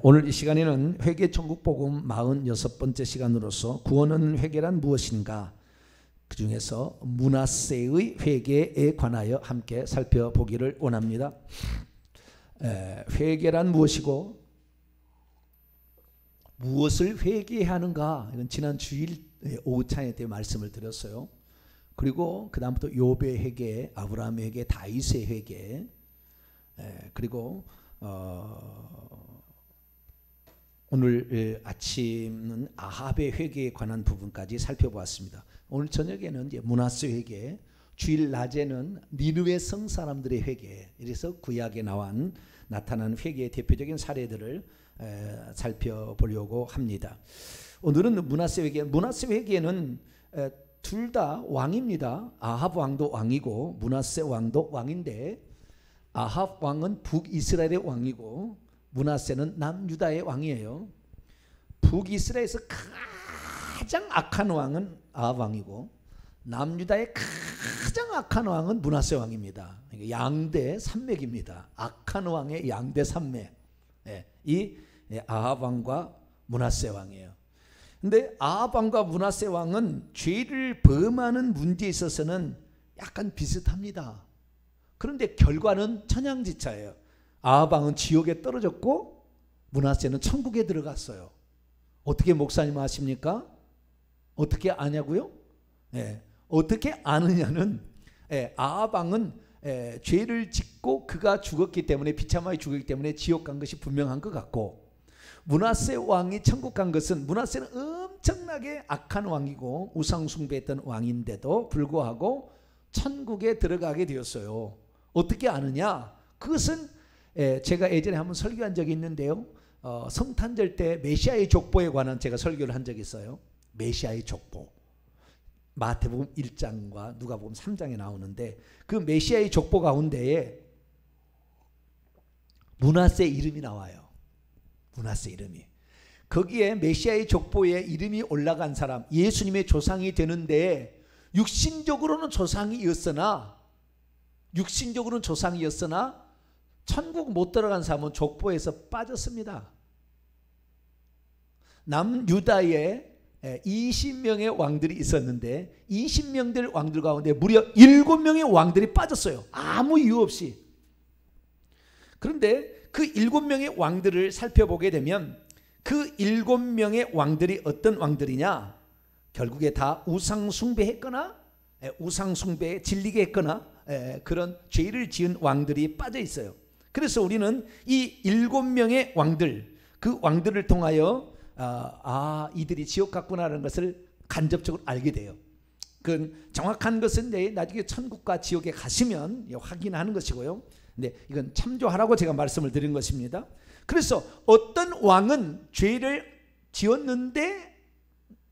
오늘 이 시간에는 회개천국복음 46번째 시간으로서 구원은 회개란 무엇인가, 그 중에서 므낫세의 회개에 관하여 함께 살펴보기를 원합니다. 회개란 무엇이고 무엇을 회개해야 하는가, 이건 지난 주일 오후 차에 때 말씀을 드렸어요. 그리고 그 다음부터 욥의 회개, 아브라함의 회개, 다윗의 회개, 그리고 오늘 아침은 아합의 회개에 관한 부분까지 살펴보았습니다. 오늘 저녁에는 이제 므낫세 회개, 주일 낮에는 니느웨 성 사람들의 회개, 이래서 구약에 나타난 회개의 대표적인 사례들을 살펴보려고 합니다. 오늘은 므낫세 회개. 므낫세 회개는 둘 다 왕입니다. 아합 왕도 왕이고 므낫세 왕도 왕인데, 아합 왕은 북이스라엘의 왕이고 므낫세는 남유다의 왕이에요. 북이스라엘에서 가장 악한 왕은 아합 왕이고 남유다의 가장 악한 왕은 므낫세 왕입니다. 양대 산맥입니다. 악한 왕의 양대 산맥. 이 아합 왕과 므낫세 왕이에요. 근데 아합 왕과 므낫세 왕은 죄를 범하는 문제에 있어서는 약간 비슷합니다. 그런데 결과는 천양지차예요. 아합 왕은 지옥에 떨어졌고 므낫세는 천국에 들어갔어요. 어떻게 목사님 아십니까? 어떻게 아냐고요? 어떻게 아느냐는, 아합 왕은 죄를 짓고 그가 죽었기 때문에, 비참하게 죽었기 때문에 지옥 간 것이 분명한 것 같고, 므낫세 왕이 천국 간 것은, 므낫세는 엄청나게 악한 왕이고 우상 숭배했던 왕인데도 불구하고 천국에 들어가게 되었어요. 어떻게 아느냐? 그것은 제가 예전에 한번 설교한 적이 있는데요, 성탄절 때 메시아의 족보에 관한 제가 설교를 한 적이 있어요. 메시아의 족보, 마태복음 1장과 누가복음 3장에 나오는데, 그 메시아의 족보 가운데에 므낫세 이름이 나와요. 므낫세 이름이. 거기에 메시아의 족보에 이름이 올라간 사람, 예수님의 조상이 되는데 육신적으로는 조상이었으나 천국 못 들어간 사람은 족보에서 빠졌습니다. 남유다에 20명의 왕들이 있었는데 20명들 왕들 가운데 무려 7명의 왕들이 빠졌어요. 아무 이유 없이. 그런데 그 7명의 왕들을 살펴보게 되면 그 7명의 왕들이 어떤 왕들이냐, 결국에 다 우상 숭배했거나 우상 숭배에 질리게 했거나 그런 죄를 지은 왕들이 빠져 있어요. 그래서 우리는 이 7명의 왕들, 그 왕들을 통하여 이들이 지옥 갔구나라는 것을 간접적으로 알게 돼요. 그 정확한 것은 나중에 천국과 지옥에 가시면 확인하는 것이고요. 근데 이건 참조하라고 제가 말씀을 드린 것입니다. 그래서 어떤 왕은 죄를 지었는데,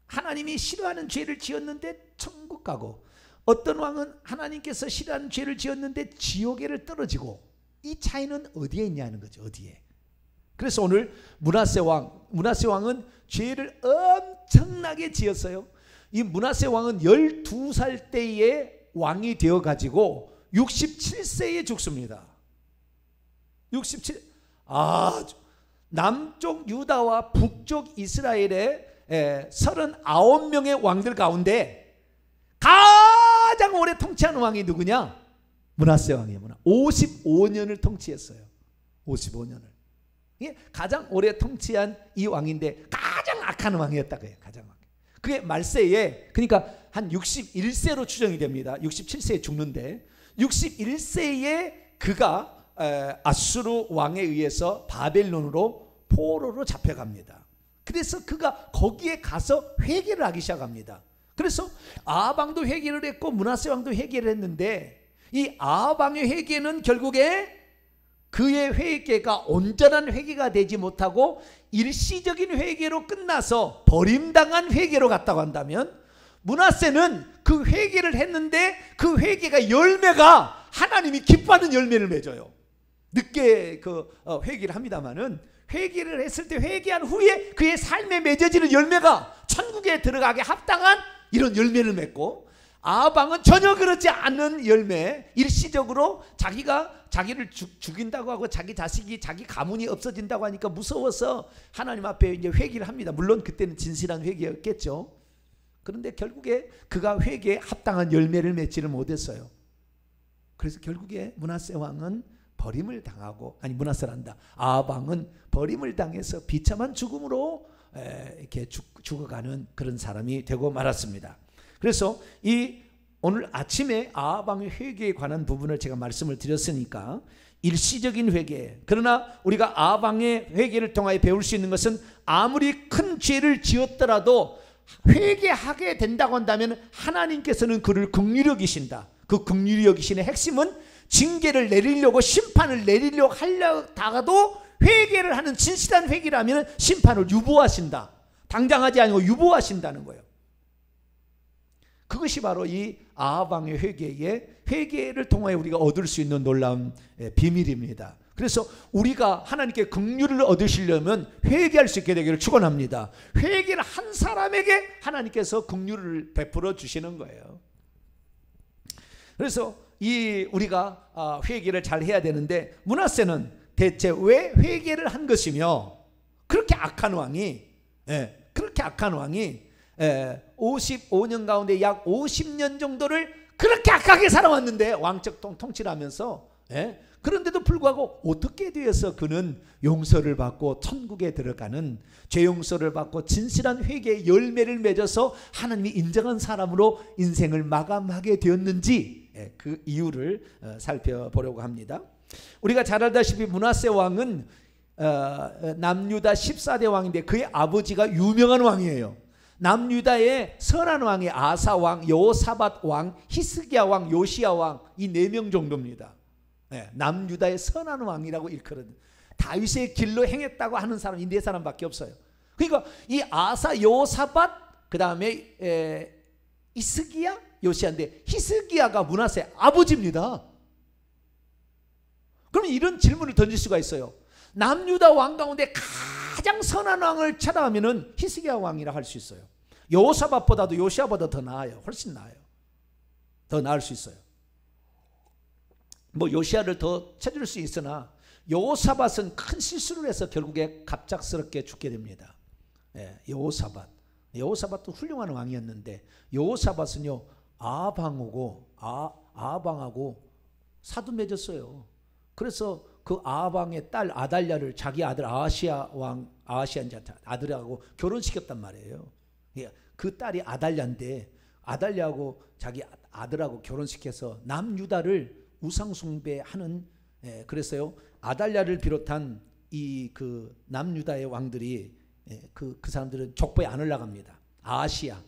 하나님이 싫어하는 죄를 지었는데 천국 가고, 어떤 왕은 하나님께서 싫어하는 죄를 지었는데 지옥에를 떨어지고, 이 차이는 어디에 있냐는 거죠. 어디에. 그래서 오늘 므낫세 왕은 죄를 엄청나게 지었어요. 이 므낫세 왕은 12살 때에 왕이 되어 가지고 67세에 죽습니다. 67. 남쪽 유다와 북쪽 이스라엘의 39명의 왕들 가운데 가장 오래 통치한 왕이 누구냐? 므낫세 왕이에요. 55년을 통치했어요. 55년을. 가장 오래 통치한 이 왕인데 가장 악한 왕이었다. 가장 왕. 그게 말세에, 그러니까 한 61세로 추정이 됩니다. 67세에 죽는데 61세에 그가 아수르 왕에 의해서 바벨론으로 포로로 잡혀갑니다. 그래서 그가 거기에 가서 회개를 하기 시작합니다. 그래서 아합 왕도 회개를 했고 므낫세 왕도 회개를 했는데, 이 아합 왕의 회개는 결국에 그의 회개가 온전한 회개가 되지 못하고 일시적인 회개로 끝나서 버림당한 회개로 갔다고 한다면, 므낫세는 그 회개를 했는데 그 회개가 열매가 하나님이 기뻐하는 열매를 맺어요. 늦게 회개를 합니다만은, 회개를 했을 때, 회개한 후에 그의 삶에 맺어지는 열매가 천국에 들어가게 합당한 이런 열매를 맺고, 아합 왕은 전혀 그렇지 않은 열매, 일시적으로 자기를 죽인다고 하고 자기 자식이, 자기 가문이 없어진다고 하니까 무서워서 하나님 앞에 이제 회개를 합니다. 물론 그때는 진실한 회개였겠죠. 그런데 결국에 그가 회개에 합당한 열매를 맺지를 못했어요. 그래서 결국에 므낫세 왕은 버림을 당하고, 아니 므낫세란다, 아합 왕은 버림을 당해서 비참한 죽음으로 이렇게 죽어가는 그런 사람이 되고 말았습니다. 그래서 이 오늘 아침에 아합 왕의 회개에 관한 부분을 제가 말씀을 드렸으니까 일시적인 회개, 그러나 우리가 아합 왕의 회개를 통하여 배울 수 있는 것은 아무리 큰 죄를 지었더라도 회개하게 된다고 한다면 하나님께서는 그를 긍휼히 여기신다. 그 긍휼히 여기신의 핵심은 징계를 내리려고, 심판을 내리려고 하려다가도 회개를 하는 진실한 회개라면 심판을 유보하신다. 당장 하지 아니고 유보하신다는 거예요. 그것이 바로 이 아합 왕의 회개를 통하여 우리가 얻을 수 있는 놀라운 비밀입니다. 그래서 우리가 하나님께 긍휼을 얻으시려면 회개할 수 있게 되기를 축원합니다. 회개를 한 사람에게 하나님께서 긍휼을 베풀어 주시는 거예요. 그래서 우리가 회개를 잘 해야 되는데, 므낫세는 대체 왜 회개를 한 것이며, 그렇게 악한 왕이 55년 가운데 약 50년 정도를 그렇게 악하게 살아왔는데, 왕적 통치를 하면서, 그런데도 불구하고 어떻게 되어서 그는 용서를 받고 천국에 들어가는, 죄 용서를 받고 진실한 회개의 열매를 맺어서 하나님이 인정한 사람으로 인생을 마감하게 되었는지, 그 이유를 살펴보려고 합니다. 우리가 잘 알다시피 므낫세 왕은 남유다 14대 왕인데 그의 아버지가 유명한 왕이에요. 남유다의 선한 왕이 아사 왕, 여호사밧 왕, 히스기야 왕, 요시야 왕, 이 4명 정도입니다. 남유다의 선한 왕이라고 일컬은, 다윗의 길로 행했다고 하는 사람이 4사람밖에 없어요. 그러니까 이 아사, 여호사밧, 그 다음에 히스기야, 요시야인데 히스기야가 므낫세 아버지입니다. 그러면 이런 질문을 던질 수가 있어요. 남유다 왕 가운데 가장 선한 왕을 찾아가면은 히스기야 왕이라 할 수 있어요. 여호사밧보다도 요시야보다 더 나아요. 훨씬 나아요. 더 나을 수 있어요. 뭐 요시야를 더 찾을 수 있으나 여호사밧은 큰 실수를 해서 결국에 갑작스럽게 죽게 됩니다. 여호사밧도 훌륭한 왕이었는데, 여호사밧은요 아합왕하고 사도 맺었어요. 그래서 그 아합왕의 딸 아달랴를 자기 아들 아하시아 아들하고 결혼시켰단 말이에요. 그 딸이 아달랴인데, 아달랴하고 자기 아들하고 결혼시켜서 남유다를 우상숭배하는, 그래서요 아달랴를 비롯한 그 남유다의 왕들이, 그 사람들은 족보에 안 올라갑니다. 아하시아,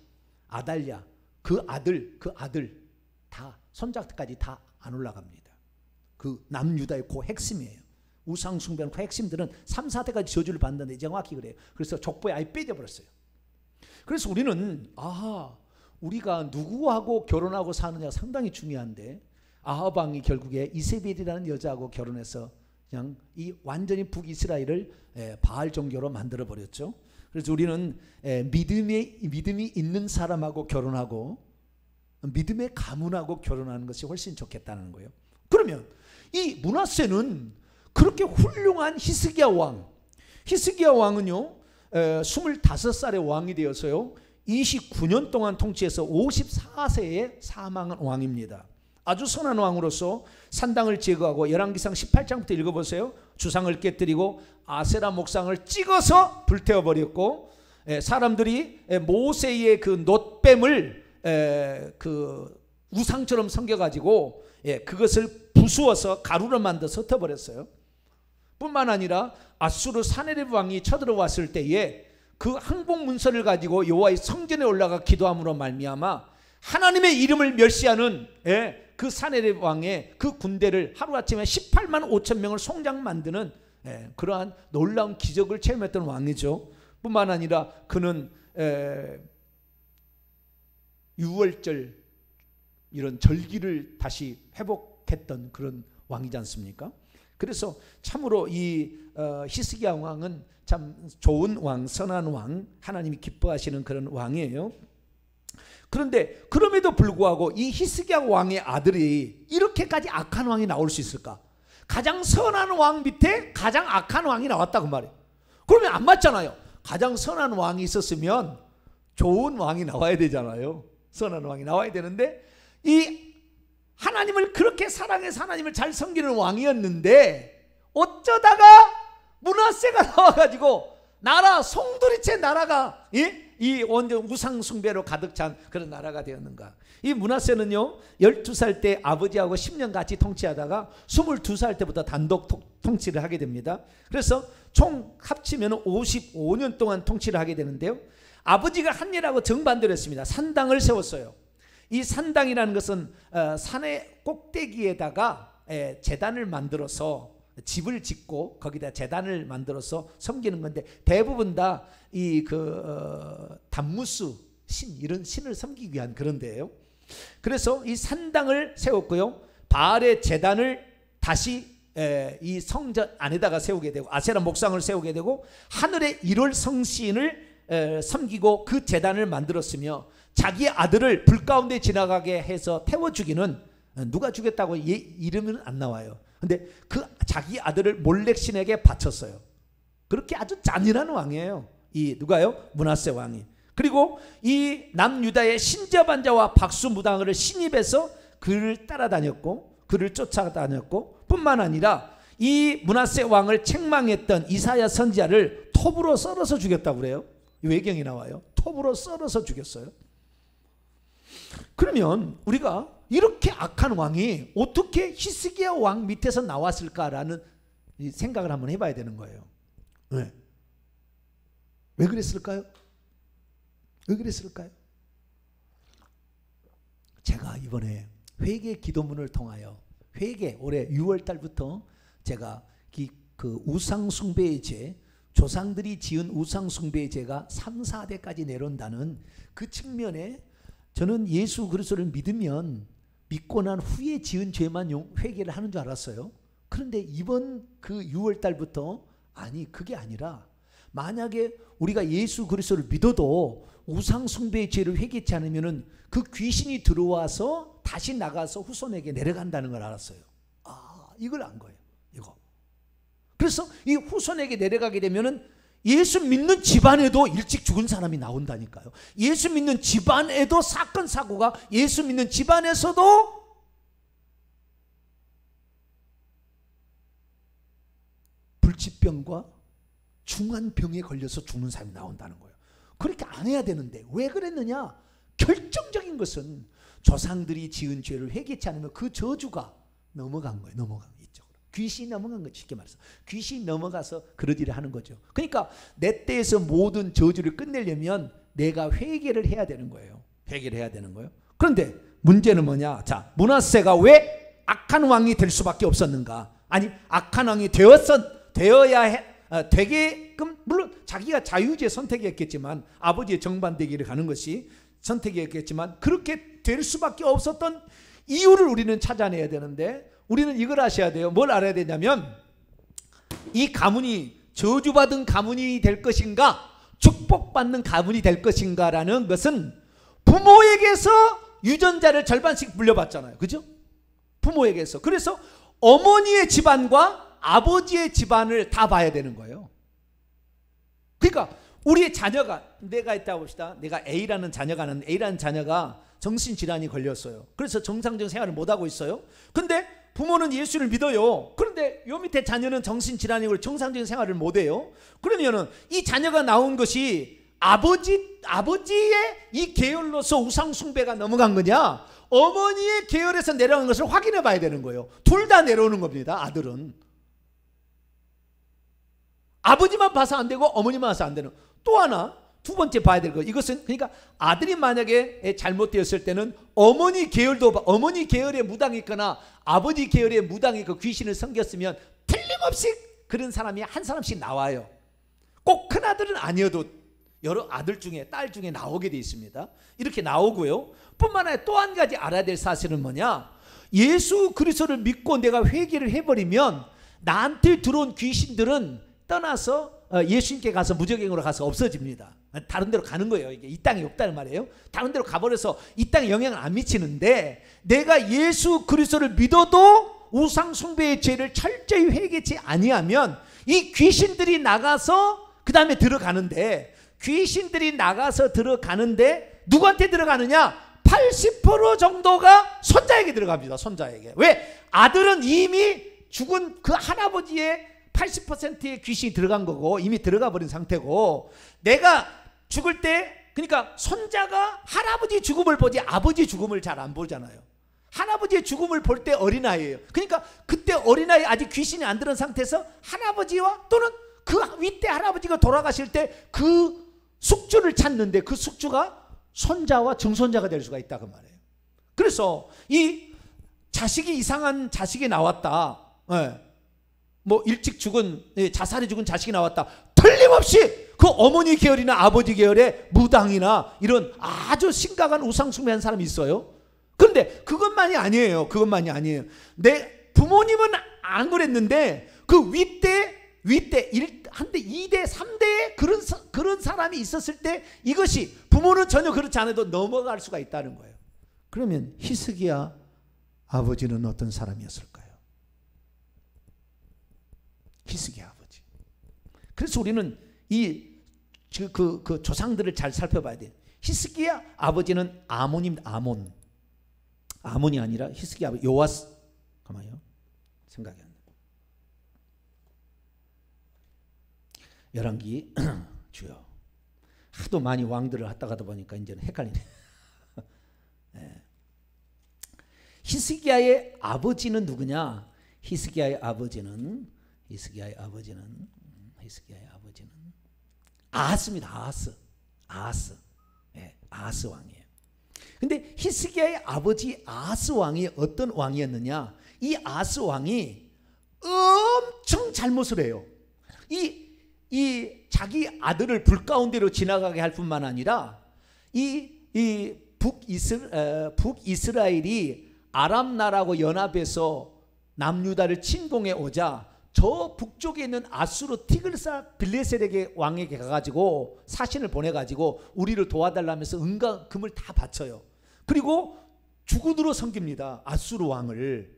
아달랴, 그 아들 다 손자까지 다 안 올라갑니다. 그 남유다의 그 핵심이에요. 우상숭배하는 그 핵심들은 3, 4대까지 저주를 받는데 정확히 그래요. 그래서 족보에 아예 빼져버렸어요. 그래서 우리는 우리가 누구하고 결혼하고 사느냐 상당히 중요한데, 아합 왕이 결국에 이세벨이라는 여자하고 결혼해서 그냥 이 완전히 북이스라엘을 바알 종교로 만들어 버렸죠. 그래서 우리는 믿음이 있는 사람하고 결혼하고 믿음의 가문하고 결혼하는 것이 훨씬 좋겠다는 거예요. 그러면 이 므낫세는 그렇게 훌륭한 히스기야 왕은요 25살의 왕이 되어서요 29년 동안 통치해서 54세에 사망한 왕입니다. 아주 선한 왕으로서 산당을 제거하고, 열왕기상 18장부터 읽어보세요. 주상을 깨뜨리고 아세라 목상을 찍어서 불태워버렸고, 사람들이 모세의 그 놋뱀을 그 우상처럼 섬겨가지고 그것을 부수어서 가루로 만들어서 흩어버렸어요. 뿐만 아니라 아수르 사네립 왕이 쳐들어왔을 때에 그 항복 문서를 가지고 여호와의 성전에 올라가 기도함으로 말미암아 하나님의 이름을 멸시하는 그 사네립 왕의 그 군대를 하루아침에 18만 5천 명을 송장 만드는 그러한 놀라운 기적을 체험했던 왕이죠. 뿐만 아니라 그는 유월절 이런 절기를 다시 회복했던 그런 왕이지 않습니까? 그래서 참으로 이 히스기야 왕은 참 좋은 왕, 선한 왕, 하나님이 기뻐하시는 그런 왕이에요. 그런데 그럼에도 불구하고 이 히스기야 왕의 아들이 이렇게까지 악한 왕이 나올 수 있을까? 가장 선한 왕 밑에 가장 악한 왕이 나왔다고 말이에요. 그러면 안 맞잖아요. 가장 선한 왕이 있었으면 좋은 왕이 나와야 되잖아요. 선한 왕이 나와야 되는데 이 하나님을 그렇게 사랑해서 하나님을 잘 섬기는 왕이었는데 어쩌다가 므낫세가 나와가지고 나라 송두리째 나라가 이 완전 우상 숭배로 가득 찬 그런 나라가 되었는가. 이 므낫세는요 12살 때 아버지하고 10년 같이 통치하다가 22살 때부터 단독 통치를 하게 됩니다. 그래서 총 합치면 55년 동안 통치를 하게 되는데요, 아버지가 한 일하고 정반대로 했습니다. 산당을 세웠어요. 이 산당이라는 것은 산의 꼭대기에다가 제단을 만들어서 집을 짓고 거기다 제단을 만들어서 섬기는 건데, 대부분 다 이 단무스 신, 이런 신을 섬기기 위한 그런 데예요. 그래서 이 산당을 세웠고요, 바알의 제단을 다시 이 성전 안에다가 세우게 되고, 아세라 목상을 세우게 되고, 하늘의 1월 성신을 섬기고 그 제단을 만들었으며, 자기 아들을 불 가운데 지나가게 해서 태워 죽이는, 누가 죽였다고 이름은 안 나와요. 근데 그 자기 아들을 몰렉신에게 바쳤어요. 그렇게 아주 잔인한 왕이에요. 이 누가요? 므낫세 왕이. 그리고 이 남유다의 신자반자와 박수무당을 신입해서 그를 따라다녔고 그를 쫓아다녔고, 뿐만 아니라 이 므낫세 왕을 책망했던 이사야 선지자를 톱으로 썰어서 죽였다고 그래요. 외경이 나와요. 톱으로 썰어서 죽였어요. 그러면 우리가 이렇게 악한 왕이 어떻게 히스기야 왕 밑에서 나왔을까라는 생각을 한번 해봐야 되는 거예요. 왜 그랬을까요? 왜 그랬을까요? 제가 이번에 회개 기도문을 통하여 올해 6월 달부터 제가 그 우상 숭배의 죄, 조상들이 지은 우상 숭배의 죄가 3, 4대까지 내려온다는 그 측면에, 저는 예수 그리스도를 믿고 난 후에 지은 죄만 회개를 하는 줄 알았어요. 그런데 이번 그 6월 달부터 아니, 그게 아니라 만약에 우리가 예수 그리스도를 믿어도 우상 숭배의 죄를 회개치 않으면은 그 귀신이 들어와서 다시 나가서 후손에게 내려간다는 걸 알았어요. 아, 이걸 안 거예요. 이거. 그래서 이 후손에게 내려가게 되면은 예수 믿는 집안에도 일찍 죽은 사람이 나온다니까요. 예수 믿는 집안에도 사건 사고가, 예수 믿는 집안에서도 불치병과 중한 병에 걸려서 죽는 사람이 나온다는 거예요. 그렇게 안 해야 되는데 왜 그랬느냐? 결정적인 것은 조상들이 지은 죄를 회개치 않으면 그 저주가 넘어간 거예요. 넘어간 거예요. 이쪽으로. 귀신이 넘어간 거죠. 쉽게 말해서. 귀신이 넘어가서 그런 일을 하는 거죠. 그러니까 내 때에서 모든 저주를 끝내려면 내가 회개를 해야 되는 거예요. 회개를 해야 되는 거예요. 그런데 문제는 뭐냐? 자, 므낫세가 왜 악한 왕이 될 수밖에 없었는가? 아니, 악한 왕이 되어야 되게끔, 물론 자기가 자유지의 선택이었겠지만, 아버지의 정반대기를 가는 것이 선택이었겠지만, 그렇게 될 수밖에 없었던 이유를 우리는 찾아내야 되는데, 우리는 이걸 아셔야 돼요. 뭘 알아야 되냐면, 이 가문이 저주받은 가문이 될 것인가, 축복받는 가문이 될 것인가라는 것은 부모에게서 유전자를 절반씩 물려받잖아요. 그죠? 부모에게서. 그래서 어머니의 집안과 아버지의 집안을 다 봐야 되는 거예요. 그러니까 우리의 자녀가, 내가 있다고 봅시다. 내가 A라는 자녀가 정신질환이 걸렸어요. 그래서 정상적인 생활을 못하고 있어요. 근데 부모는 예수를 믿어요. 그런데 요 밑에 자녀는 정신질환이 걸려 정상적인 생활을 못해요. 그러면은 이 자녀가 나온 것이 아버지의 이 계열로서 우상숭배가 넘어간 거냐, 어머니의 계열에서 내려온 것을 확인해 봐야 되는 거예요. 둘 다 내려오는 겁니다. 아들은 아버지만 봐서 안 되고 어머니만 봐서 안 되는. 또 하나, 두 번째 봐야 될 거, 이것은 그러니까 아들이 만약에 잘못되었을 때는 어머니 계열의 무당이 있거나 아버지 계열의 무당이 그 귀신을 섬겼으면 틀림없이 그런 사람이 한 사람씩 나와요. 꼭 큰아들은 아니어도 여러 아들 중에, 딸 중에 나오게 돼 있습니다. 이렇게 나오고요. 뿐만 아니라 또 한 가지 알아야 될 사실은 뭐냐, 예수 그리스도를 믿고 내가 회개를 해버리면 나한테 들어온 귀신들은 떠나서 예수님께 가서 무적행으로 가서 없어집니다. 다른 데로 가는 거예요. 이게 이 땅에 없다는 말이에요. 다른 데로 가버려서 이 땅에 영향을 안 미치는데, 내가 예수 그리스도를 믿어도 우상 숭배의 죄를 철저히 회개치 아니하면 이 귀신들이 나가서 그 다음에 들어가는데, 귀신들이 나가서 들어가는데 누구한테 들어가느냐? 80% 정도가 손자에게 들어갑니다. 손자에게. 왜? 아들은 이미 죽은 그 할아버지의 80%의 귀신이 들어간 거고, 이미 들어가 버린 상태고, 내가 죽을 때, 그러니까 손자가 할아버지 죽음을 보지 아버지 죽음을 잘 안 보잖아요. 할아버지의 죽음을 볼 때 어린아이예요. 그러니까 그때 어린아이 아직 귀신이 안 들은 상태에서 할아버지와 또는 그 윗대 할아버지가 돌아가실 때 그 숙주를 찾는데, 그 숙주가 손자와 증손자가 될 수가 있다 그 말이에요. 그래서 이 자식이 이상한 자식이 나왔다, 뭐 일찍 죽은, 자살해 죽은 자식이 나왔다, 틀림없이 그 어머니 계열이나 아버지 계열의 무당이나 이런 아주 심각한 우상숭배한 사람이 있어요. 그런데 그것만이 아니에요. 그것만이 아니에요. 내 부모님은 안 그랬는데 그 윗대 한대 2대 3대에 그런 사람이 있었을 때 이것이 부모는 전혀 그렇지 않아도 넘어갈 수가 있다는 거예요. 그러면 히스기야 아버지는 어떤 사람이었을까요? 히스기야 아버지. 그래서 우리는 그 조상들을 잘 살펴봐야 돼요. 히스기야 아버지는 아몬입니다. 아몬이 아니라 히스기야 아버지 요아스. 가만요. 생각이 안 나. 열왕기 주요. 하도 많이 왕들을 왔다 가다 보니까 이제는 헷갈리네. 네. 히스기야의 아버지는 누구냐? 히스기야의 아버지는 아하스입니다. 아하스. 네, 아하스 왕이에요. 근데 히스기야의 아버지 아하스 왕이 어떤 왕이었느냐? 이 아하스 왕이 엄청 잘못을 해요. 이 자기 아들을 불 가운데로 지나가게 할 뿐만 아니라 이 북이스라엘이 아람 나라하고 연합해서 남유다를 침공해 오자 저 북쪽에 있는 아수르 티글사 빌레셀에게 왕에게 가가지고 사신을 보내가지고 우리를 도와달라면서 은과 금을 다 바쳐요. 그리고 주군으로 섬깁니다. 아수르 왕을.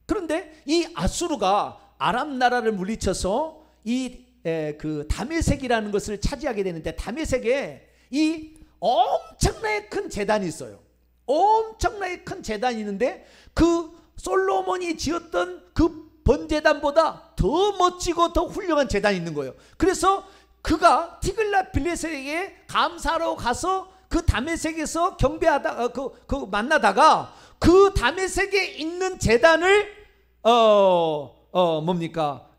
그런데 이 아수르가 아람 나라를 물리쳐서 그 다메섹이라는 것을 차지하게 되는데, 다메섹에 이 엄청나게 큰 제단이 있어요. 엄청나게 큰 제단이 있는데 그 솔로몬이 지었던 그 번제단보다 더 멋지고 더 훌륭한 제단이 있는 거예요. 그래서 그가 티글라 빌레셀에게 감사하러 가서 그 다메섹에서 경배하다 만나다가 그 다메섹에 있는 제단을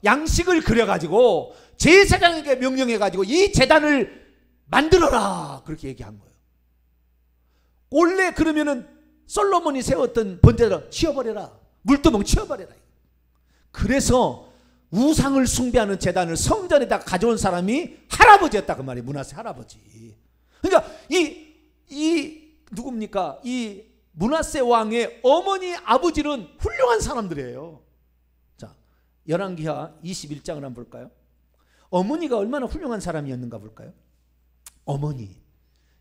양식을 그려가지고 제사장에게 명령해가지고 이 제단을 만들어라 그렇게 얘기한 거예요. 원래 그러면은 솔로몬이 세웠던 번제를 치워버려라, 물두멍 치워버려라. 그래서 우상을 숭배하는 제단을 성전에다 가져온 사람이 할아버지였다 그 말이에요. 므낫세 할아버지. 그러니까 이 누굽니까? 이 므낫세 왕의 어머니 아버지는 훌륭한 사람들이에요. 자, 열왕기하 21장을 한번 볼까요? 어머니가 얼마나 훌륭한 사람이었는가 볼까요? 어머니,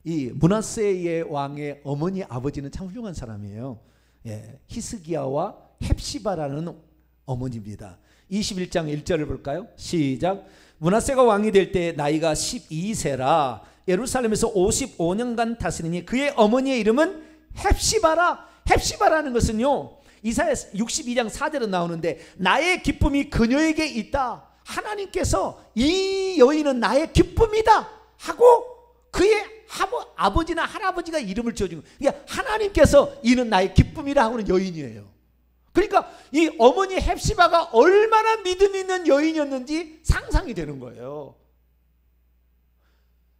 이 므낫세의 왕의 어머니 아버지는 참 훌륭한 사람이에요. 예, 히스기야와 헵시바라는 어머니입니다. 21장 1절을 볼까요? 시작. 므낫세가 왕이 될 때 나이가 12세라 예루살렘에서 55년간 다스리니 그의 어머니의 이름은 헵시바라. 헵시바라는 것은요, 이사야 62장 4절에 나오는데 나의 기쁨이 그녀에게 있다. 하나님께서 이 여인은 나의 기쁨이다 하고 그의 아버지나 할아버지가 이름을 지어준 거예요. 그러니까 하나님께서 이는 나의 기쁨이라 하고는 여인이에요. 그러니까 이 어머니 헵시바가 얼마나 믿음 있는 여인이었는지 상상이 되는 거예요.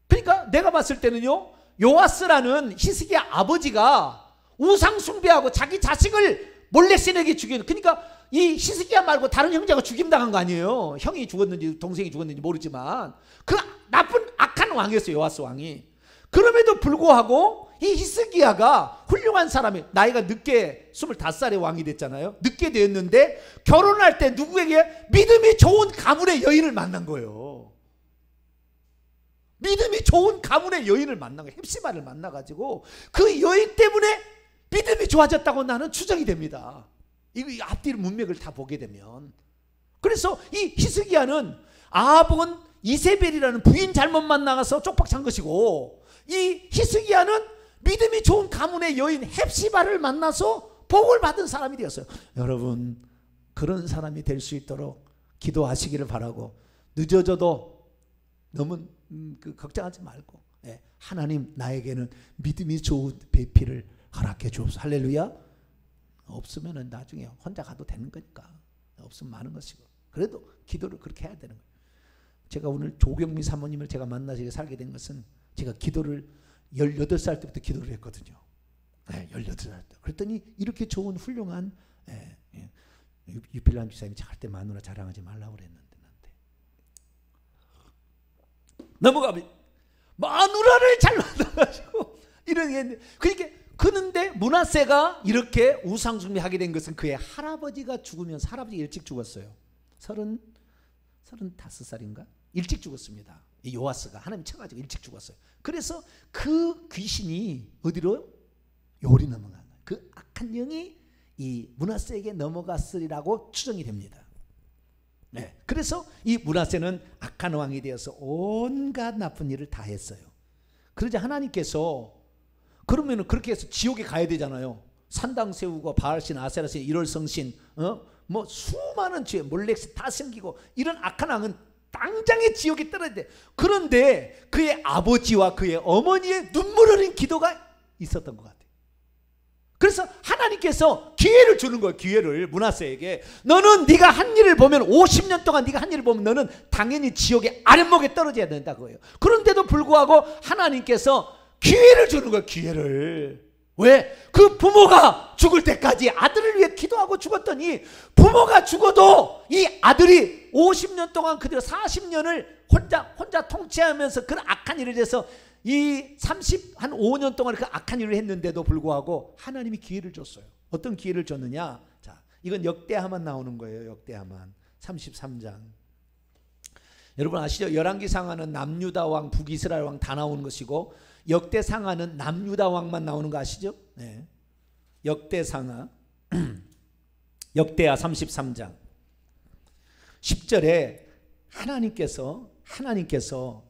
그러니까 내가 봤을 때는요, 요아스라는 히스기야 아버지가 우상 숭배하고 자기 자식을 몰래 신에게 죽이는, 그러니까 이 히스기야 말고 다른 형제가 죽임당한 거 아니에요. 형이 죽었는지 동생이 죽었는지 모르지만 그 나쁜 악한 왕이었어요, 요아스 왕이. 그럼에도 불구하고 이 히스기야가 훌륭한 사람이, 나이가 늦게 25살에 왕이 됐잖아요. 늦게 되었는데 결혼할 때 누구에게? 믿음이 좋은 가문의 여인을 만난 거예요. 믿음이 좋은 가문의 여인을 만나고 헵시바를 만나가지고 그 여인 때문에 믿음이 좋아졌다고 나는 추정이 됩니다. 이거 앞뒤 문맥을 다 보게 되면. 그래서 이 히스기야는 아합은 이세벨이라는 부인 잘못 만나서 쪽박 찬 것이고, 이 히스기야는 믿음이 좋은 가문의 여인 헵시바를 만나서 복을 받은 사람이 되었어요. 여러분, 그런 사람이 될 수 있도록 기도하시기를 바라고, 늦어져도 너무 걱정하지 말고, 하나님 나에게는 믿음이 좋은 배필을 허락해 주옵소서. 할렐루야. 없으면 나중에 혼자 가도 되는 거니까. 없으면 많은 것이고. 그래도 기도를 그렇게 해야 되는 거예요. 제가 오늘 조경미 사모님을 제가 만나서 살게 된 것은, 제가 기도를 18살 때부터 기도를 했거든요. 18살 때. 그랬더니 이렇게 좋은 훌륭한, 유필람 집사님이 절대 마누라 자랑하지 말라고 그랬는데, 넘어가면 마누라를 잘 만나가지고 이런 게 있는데, 그러니까 그런데 므낫세가 이렇게 우상숭배하게 된 것은 그의 할아버지가 죽으면서, 할아버지가 일찍 죽었어요. 35살인가? 일찍 죽었습니다. 이 요아스가 하나님 쳐가지고 일찍 죽었어요. 그래서 그 귀신이 어디로? 요리 넘어간 거예요. 그 악한 영이 이 므낫세에게 넘어갔으리라고 추정이 됩니다. 그래서 이 므낫세는 악한 왕이 되어서 온갖 나쁜 일을 다 했어요. 그러자 하나님께서, 그러면 그렇게 해서 지옥에 가야 되잖아요. 산당 세우고 바알신, 아세라신, 일월성신, 뭐 수많은 죄, 몰렉스 다 생기고, 이런 악한 왕은 당장에 지옥에 떨어져야 돼. 그런데 그의 아버지와 그의 어머니의 눈물 흘린 기도가 있었던 것 같아요. 그래서 하나님께서 기회를 주는 거예요. 기회를 므낫세에게. 너는 네가 한 일을 보면, 50년 동안 네가 한 일을 보면 너는 당연히 지옥의 아랫목에 떨어져야 된다고요. 그런데도 불구하고 하나님께서 기회를 주는 거예요. 기회를. 왜? 그 부모가 죽을 때까지 아들을 위해 기도하고 죽었더니, 부모가 죽어도 이 아들이 50년 동안 그대로 40년을 혼자 통치하면서 그런 악한 일을 해서 이 5년 동안 그 악한 일을 했는데도 불구하고 하나님이 기회를 줬어요. 어떤 기회를 줬느냐? 자, 이건 역대하만 나오는 거예요. 역대하만 33장. 여러분 아시죠? 열왕기상하는 남유다 왕, 북이스라엘 왕 다 나오는 것이고, 역대상하는 남유다 왕만 나오는 거 아시죠? 역대상하 역대하 33장 10절에 하나님께서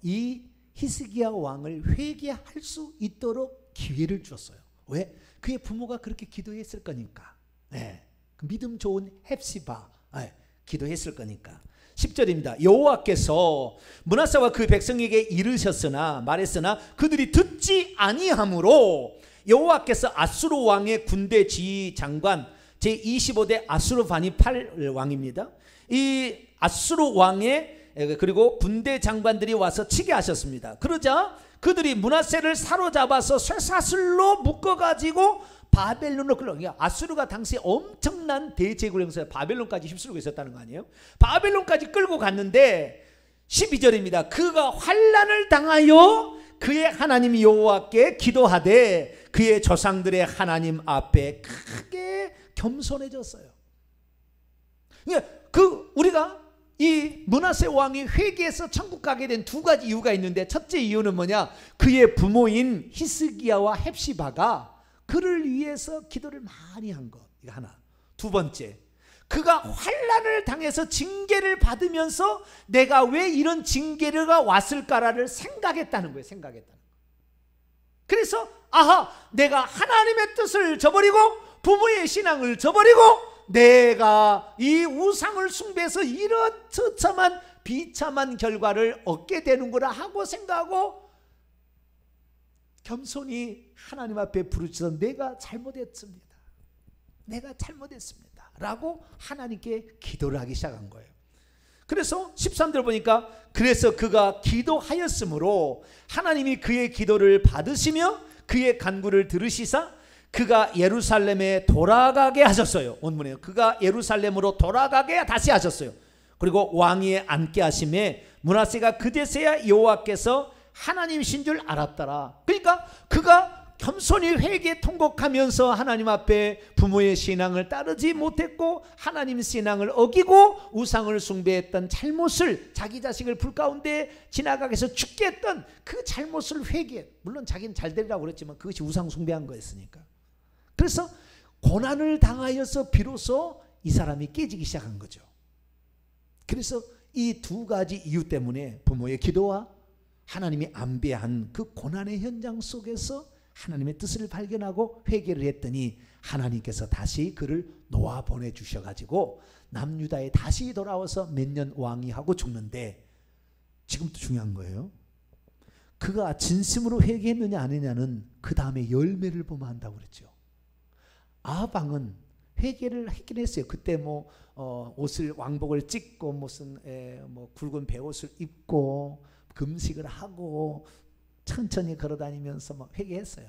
이 히스기야 왕을 회개할 수 있도록 기회를 주었어요. 왜? 그의 부모가 그렇게 기도했을 거니까. 그 믿음 좋은 헵시바 기도했을 거니까. 10절입니다. 여호와께서 므낫세와 그 백성에게 이르셨으나 말했으나 그들이 듣지 아니하므로 여호와께서 아수르 왕의 군대 지휘 장관 제25대 아수르바니팔 왕입니다. 이 아수르 왕의 그리고 군대 장관들이 와서 치게 하셨습니다. 그러자 그들이 므낫세를 사로잡아서 쇠사슬로 묶어가지고 바벨론으로 끌어. 아수르가 당시 엄청난 대제국 행사에 바벨론까지 휩쓸고 있었다는 거 아니에요? 바벨론까지 끌고 갔는데 12절입니다. 그가 환난을 당하여 그의 하나님 여호와께 기도하되 그의 조상들의 하나님 앞에 크게 겸손해졌어요. 우리가 이 므낫세 왕이 회개해서 천국 가게 된 두 가지 이유가 있는데, 첫째 이유는 뭐냐? 그의 부모인 히스기야와 헵시바가 그를 위해서 기도를 많이 한 것. 이거 하나. 두 번째, 그가 환난을 당해서 징계를 받으면서 내가 왜 이런 징계가 왔을까를 생각했다는 거예요. 생각했다는 거예요. 그래서 내가 하나님의 뜻을 저버리고 부모의 신앙을 저버리고 내가 이 우상을 숭배해서 이런 처참한 비참한 결과를 얻게 되는구나 하고 생각하고 겸손히 하나님 앞에 부르짖어 내가 잘못했습니다. 내가 잘못했습니다. 라고 하나님께 기도를 하기 시작한 거예요. 그래서 13절 보니까 그래서 그가 기도하였으므로 하나님이 그의 기도를 받으시며 그의 간구를 들으시사 그가 예루살렘에 돌아가게 하셨어요. 원문에요. 그가 예루살렘으로 돌아가게 다시 하셨어요. 그리고 왕위에 앉게 하심에 므낫세가 그제서야 여호와께서 하나님이신 줄 알았더라. 그러니까 그가 겸손히 회개 통곡하면서 하나님 앞에 부모의 신앙을 따르지 못했고 하나님 신앙을 어기고 우상을 숭배했던 잘못을, 자기 자식을 불 가운데 지나가게 해서 죽게 했던 그 잘못을 회개해. 물론 자기는 잘 되리라고 그랬지만 그것이 우상 숭배한 거였으니까. 그래서 고난을 당하여서 비로소 이 사람이 깨지기 시작한 거죠. 그래서 이 두 가지 이유 때문에 부모의 기도와 하나님이 안배한 그 고난의 현장 속에서 하나님의 뜻을 발견하고 회개를 했더니 하나님께서 다시 그를 놓아 보내주셔가지고 남유다에 다시 돌아와서 몇 년 왕위하고 죽는데, 지금도 중요한 거예요. 그가 진심으로 회개했느냐 안 했느냐는 그 다음에 열매를 보면 한다고 그랬죠. 아합 왕은 회개를 했긴 했어요. 그때 뭐 옷을, 왕복을 찢고 무슨 뭐 굵은 베옷을 입고 금식을 하고 천천히 걸어다니면서 막 회개했어요.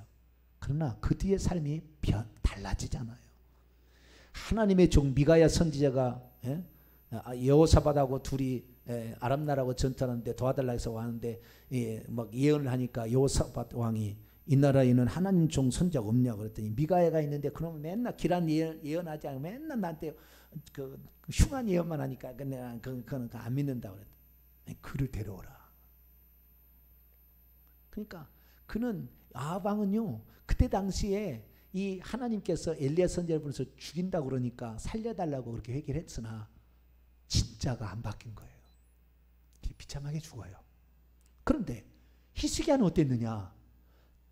그러나 그 뒤에 삶이 달라지잖아요. 하나님의 종 미가야 선지자가 여호사밧하고 둘이 아람 나라하고 전투하는데 도와달라 해서 왔는데 막 예언을 하니까 여호사밧 왕이 이 나라에 있는 하나님 종 선지자가 없냐고 그랬더니 미가야가 있는데 그러면 맨날 길한 예언하지 않고 맨날 나한테 그 흉한 예언만 하니까 내가 그건 안 믿는다고 그랬더니 그를 데려오라. 그러니까 그는 아합 왕은요, 그때 당시에 이 하나님께서 엘리야 선지자를 보내서 죽인다고 그러니까 살려달라고 그렇게 회개를 했으나 진짜가 안 바뀐 거예요. 비참하게 죽어요. 그런데 히스기야는 어땠느냐?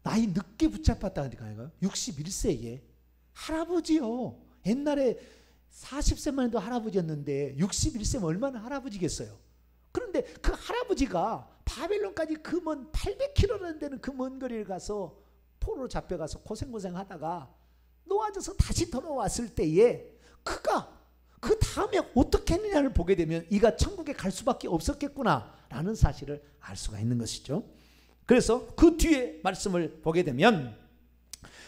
나이 늦게 붙잡았다니까요. 61세에 할아버지요. 옛날에 40세만 해도 할아버지였는데 61세면 얼마나 할아버지겠어요. 그런데 그 할아버지가 바벨론까지 그 먼 800km라는 데는 그 먼 거리를 가서 포로로 잡혀가서 고생하다가 놓아져서 다시 돌아왔을 때에 그가 그 다음에 어떻게 했느냐를 보게 되면 이가 천국에 갈 수밖에 없었겠구나라는 사실을 알 수가 있는 것이죠. 그래서 그 뒤에 말씀을 보게 되면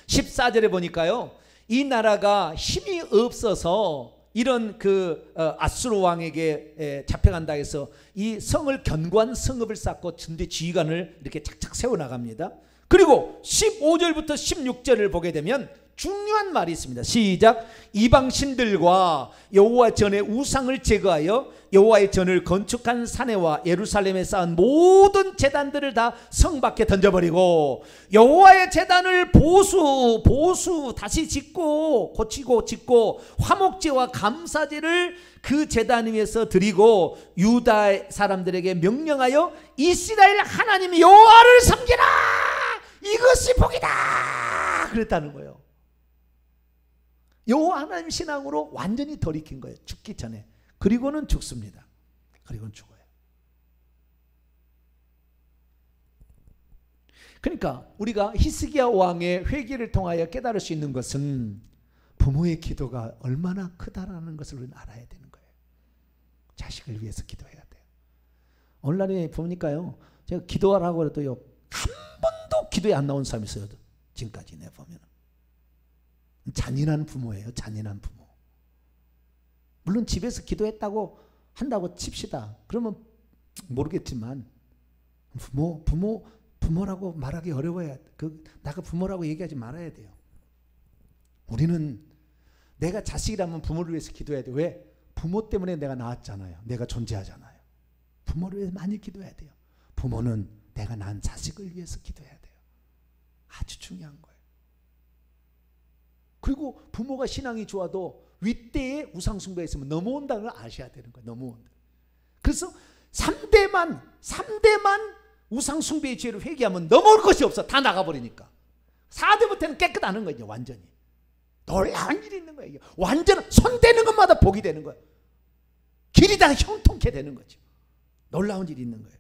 14절에 보니까요, 이 나라가 힘이 없어서 이런 그 아수르 왕에게 잡혀간다 해서 이 성을 견고한 성읍을 쌓고 전대 지휘관을 이렇게 착착 세워나갑니다. 그리고 15절부터 16절을 보게 되면 중요한 말이 있습니다. 시작. 이방 신들과 여호와 전의 우상을 제거하여 여호와의 전을 건축한 사내와 예루살렘에 쌓은 모든 제단들을 다 성 밖에 던져버리고 여호와의 제단을 보수 다시 짓고 고치고 짓고 화목제와 감사제를 그 제단 위에서 드리고 유다 사람들에게 명령하여 이스라엘 하나님 여호와를 섬기라, 이것이 복이다 그랬다는 거예요. 여호와 하나님 신앙으로 완전히 돌이킨 거예요. 죽기 전에. 그리고는 죽습니다. 그리고는 죽어요. 그러니까 우리가 히스기야 왕의 회개를 통하여 깨달을 수 있는 것은 부모의 기도가 얼마나 크다라는 것을 우리는 알아야 되는 거예요. 자식을 위해서 기도해야 돼요. 오늘날에 보니까요, 제가 기도하라고 해도요, 한 번도 기도에 안 나온 사람이 있어요. 지금까지 내 보면. 잔인한 부모예요. 잔인한 부모. 물론 집에서 기도했다고 한다고 칩시다. 그러면 모르겠지만 부모라고 말하기 어려워야, 나가 부모라고 얘기하지 말아야 돼요. 우리는 내가 자식이라면 부모를 위해서 기도해야 돼요. 왜? 부모 때문에 내가 낳았잖아요. 내가 존재하잖아요. 부모를 위해서 많이 기도해야 돼요. 부모는 내가 낳은 자식을 위해서 기도해야 돼요. 아주 중요한 거예요. 그리고 부모가 신앙이 좋아도 윗대에 우상숭배가 있으면 넘어온다는 걸 아셔야 되는 거예요. 넘어온다. 그래서 3대만 우상숭배의 죄를 회개하면 넘어올 것이 없어. 다 나가버리니까. 4대부터는 깨끗하는 거예요. 완전히. 놀라운 일이 있는 거예요. 완전 손대는 것마다 복이 되는 거예요. 길이 다 형통케 되는 거죠. 놀라운 일이 있는 거예요.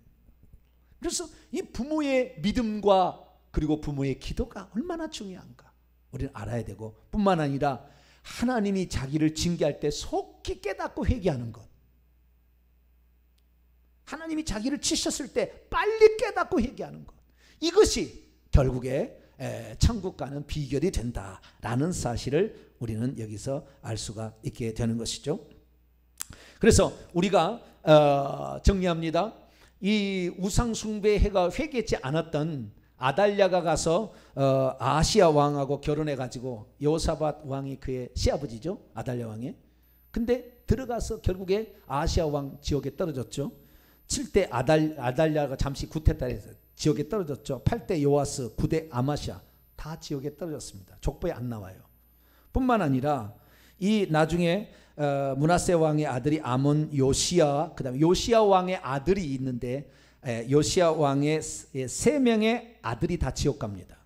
그래서 이 부모의 믿음과 그리고 부모의 기도가 얼마나 중요한가 우리는 알아야 되고, 뿐만 아니라 하나님이 자기를 징계할 때 속히 깨닫고 회개하는 것, 하나님이 자기를 치셨을 때 빨리 깨닫고 회개하는 것, 이것이 결국에 천국 가는 비결이 된다라는 사실을 우리는 여기서 알 수가 있게 되는 것이죠. 그래서 우리가 정리합니다. 이 우상숭배 해가 회개하지 않았던 아달랴가 가서 아하시야 왕하고 결혼해가지고 여호사밧 왕이 그의 시아버지죠. 아달랴 왕이. 근데 들어가서 결국에 아하시야 왕 지옥에 떨어졌죠. 7대 아달랴가 잠시 구태타 해서 지옥에 떨어졌죠. 8대 요아스, 9대 아마시아 다 지옥에 떨어졌습니다. 족보에 안 나와요. 뿐만 아니라 이 나중에 므낫세 왕의 아들이 아몬, 요시야, 그다음에 요시야 왕의 아들이 있는데 요시야 왕의 3명의 아들이 다 지옥 갑니다.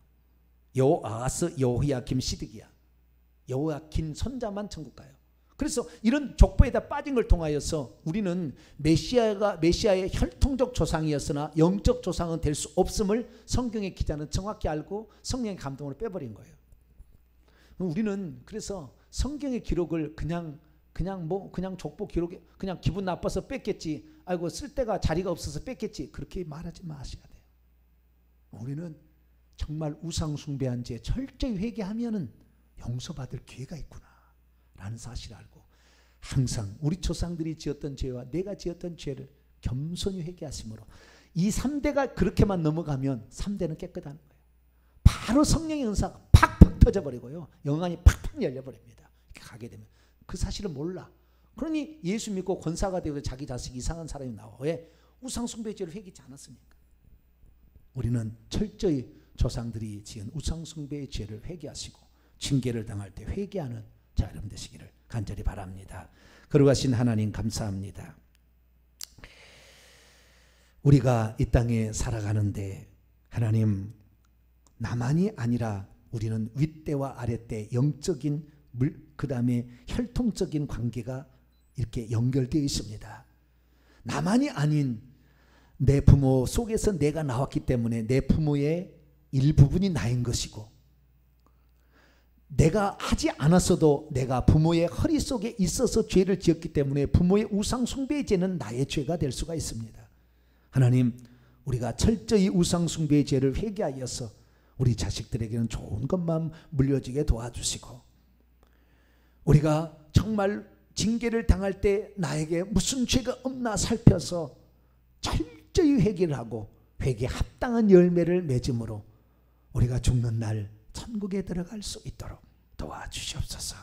요아스, 요호야김, 시드기야. 요호야김 손자만 천국 가요. 그래서 이런 족보에다 빠진 걸 통하여서 우리는 메시아의 혈통적 조상이었으나 영적 조상은 될 수 없음을 성경의 기자는 정확히 알고 성령의 감동으로 빼버린 거예요. 우리는 그래서 성경의 기록을 그냥 족보 기록에 그냥 기분 나빠서 뺐겠지. 아이고 쓸 데가 자리가 없어서 뺐겠지. 그렇게 말하지 마셔야 돼요. 우리는 정말 우상 숭배한 죄 철저히 회개하면은 용서받을 기회가 있구나 라는 사실을 알고 항상 우리 조상들이 지었던 죄와 내가 지었던 죄를 겸손히 회개하심으로 이 3대가 그렇게만 넘어가면 3대는 깨끗한 거예요. 바로 성령의 은사가 팍팍 터져버리고요. 영안이 팍팍 열려버립니다. 이렇게 가게 되면 그 사실을 몰라. 그러니 예수 믿고 권사가 되고 자기 자식 이상한 사람이 나와. 왜? 우상숭배죄를 회개하지 않았으니까. 우리는 철저히 조상들이 지은 우상숭배의 죄를 회개하시고 징계를 당할 때 회개하는 자 여러분 되시기를 간절히 바랍니다. 거룩하신 하나님 감사합니다. 우리가 이 땅에 살아가는데 하나님 나만이 아니라 우리는 윗대와 아랫대 영적인 그 다음에 혈통적인 관계가 이렇게 연결되어 있습니다. 나만이 아닌 내 부모 속에서 내가 나왔기 때문에 내 부모의 일부분이 나인 것이고 내가 하지 않았어도 내가 부모의 허리 속에 있어서 죄를 지었기 때문에 부모의 우상 숭배의 죄는 나의 죄가 될 수가 있습니다. 하나님 우리가 철저히 우상 숭배의 죄를 회개하여서 우리 자식들에게는 좋은 것만 물려주게 도와주시고 우리가 정말 징계를 당할 때 나에게 무슨 죄가 없나 살펴서 철저히 회개를 하고 회개에 합당한 열매를 맺음으로 우리가 죽는 날 천국에 들어갈 수 있도록 도와주시옵소서.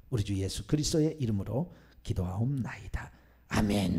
우리 주 예수 그리스도의 이름으로 기도하옵나이다. 아멘.